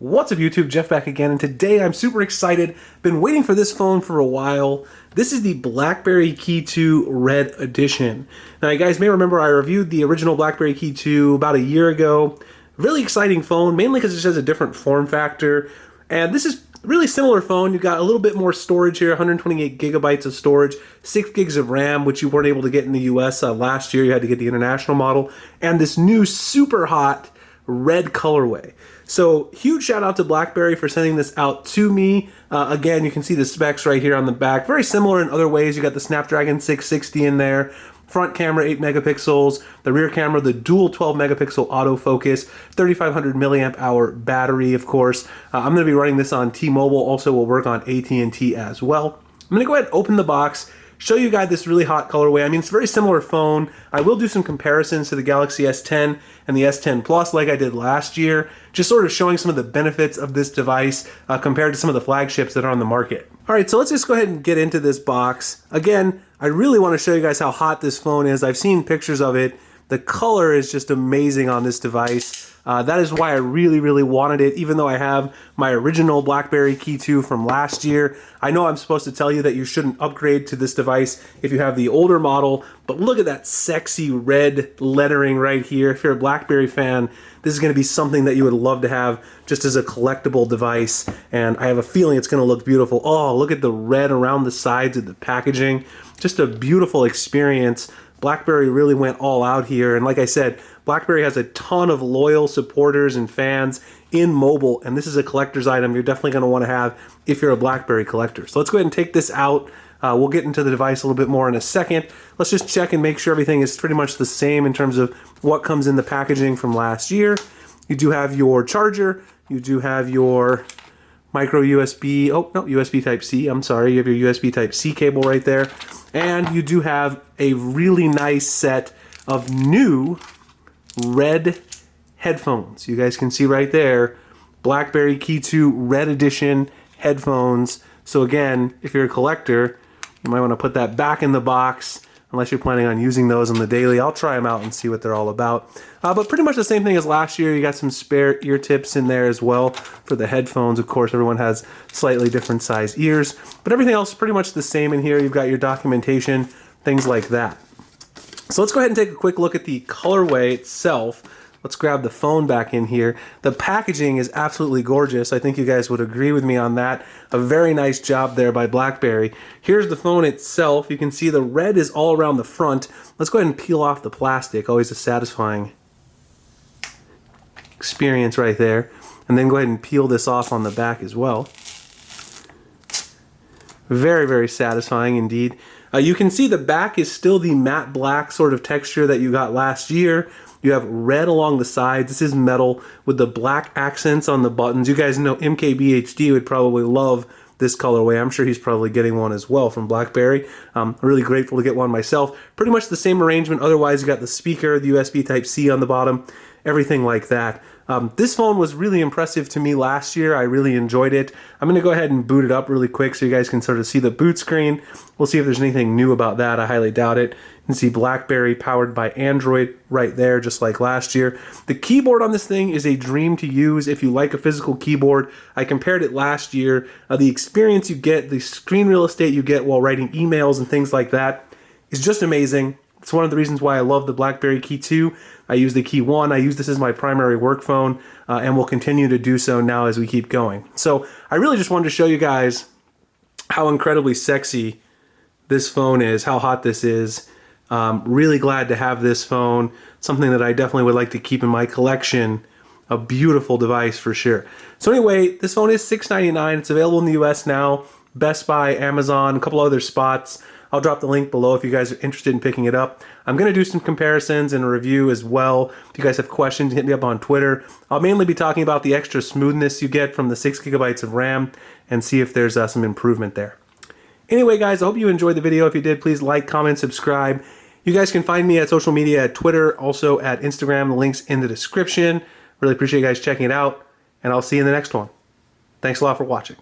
What's up YouTube, Jeff back again, and today I'm super excited. Been waiting for this phone for a while. This is the Blackberry Key 2 Red Edition. Now you guys may remember I reviewed the original Blackberry Key 2 about a year ago. Really exciting phone, mainly because it just has a different form factor. And this is a really similar phone. You've got a little bit more storage here, 128 gigabytes of storage, 6 gigs of RAM, which you weren't able to get in the US last year. You had to get the international model. And this new super hot red colorway. So huge shout out to BlackBerry for sending this out to me. Again, you can see the specs right here on the back. Very similar in other ways. You got the Snapdragon 660 in there. Front camera 8 megapixels, the rear camera the dual 12 megapixel autofocus, 3500 milliamp hour battery, of course. I'm going to be running this on T-Mobile. Also will work on AT&T as well. I'm going to go ahead and open the box, show you guys this really hot colorway. I mean, it's a very similar phone. I will do some comparisons to the Galaxy S10 and the S10 Plus like I did last year, just sort of showing some of the benefits of this device compared to some of the flagships that are on the market. All right, so let's just go ahead and get into this box. Again, I really want to show you guys how hot this phone is. I've seen pictures of it. The color is just amazing on this device. That is why I really wanted it, even though I have my original Blackberry Key 2 from last year. I know I'm supposed to tell you that you shouldn't upgrade to this device if you have the older model, but look at that sexy red lettering right here. If you're a BlackBerry fan, this is going to be something that you would love to have just as a collectible device, and I have a feeling it's going to look beautiful. Oh, look at the red around the sides of the packaging. Just a beautiful experience. BlackBerry really went all out here, and like I said, BlackBerry has a ton of loyal supporters and fans in mobile, and this is a collector's item you're definitely going to want to have if you're a BlackBerry collector. So let's go ahead and take this out. We'll get into the device a little bit more in a second. Let's just check and make sure everything is pretty much the same in terms of what comes in the packaging from last year. You do have your charger. You do have your micro USB, oh no, USB Type-C, I'm sorry. You have your USB Type-C cable right there. And you do have a really nice set of new red headphones. You guys can see right there, Blackberry Key 2 Red Edition headphones. So again, if you're a collector, you might want to put that back in the box unless you're planning on using those on the daily. I'll try them out and see what they're all about. But pretty much the same thing as last year. You got some spare ear tips in there as well for the headphones. Of course, everyone has slightly different size ears, but everything else is pretty much the same in here. You've got your documentation, things like that. So let's go ahead and take a quick look at the colorway itself. Let's grab the phone back in here. The packaging is absolutely gorgeous. I think you guys would agree with me on that. A very nice job there by BlackBerry. Here's the phone itself. You can see the red is all around the front. Let's go ahead and peel off the plastic. Always a satisfying experience right there. And then go ahead and peel this off on the back as well. Very satisfying indeed. You can see the back is still the matte black sort of texture that you got last year. You have red along the sides. This is metal with the black accents on the buttons. You guys know MKBHD would probably love this colorway. I'm sure he's probably getting one as well from BlackBerry. I'm really grateful to get one myself. Pretty much the same arrangement. Otherwise, you got the speaker, the USB Type-C on the bottom, everything like that. This phone was really impressive to me last year. I really enjoyed it. I'm going to go ahead and boot it up really quick so you guys can sort of see the boot screen. We'll see if there's anything new about that. I highly doubt it. You can see BlackBerry powered by Android right there, just like last year. The keyboard on this thing is a dream to use if you like a physical keyboard. I compared it last year. The experience you get, the screen real estate you get while writing emails and things like that is just amazing. It's one of the reasons why I love the Blackberry Key 2. I use the Key 1. I use this as my primary work phone and will continue to do so now as we keep going. So I really just wanted to show you guys how incredibly sexy this phone is, how hot this is. Really glad to have this phone. Something that I definitely would like to keep in my collection. A beautiful device for sure. So anyway, this phone is $699. It's available in the US now. Best Buy, Amazon, a couple other spots. I'll drop the link below if you guys are interested in picking it up. I'm going to do some comparisons and a review as well. If you guys have questions, hit me up on Twitter. I'll mainly be talking about the extra smoothness you get from the 6 gigabytes of RAM and see if there's some improvement there. Anyway, guys, I hope you enjoyed the video. If you did, please like, comment, subscribe. You guys can find me at social media at Twitter, also at Instagram. The link's in the description. Really appreciate you guys checking it out, and I'll see you in the next one. Thanks a lot for watching.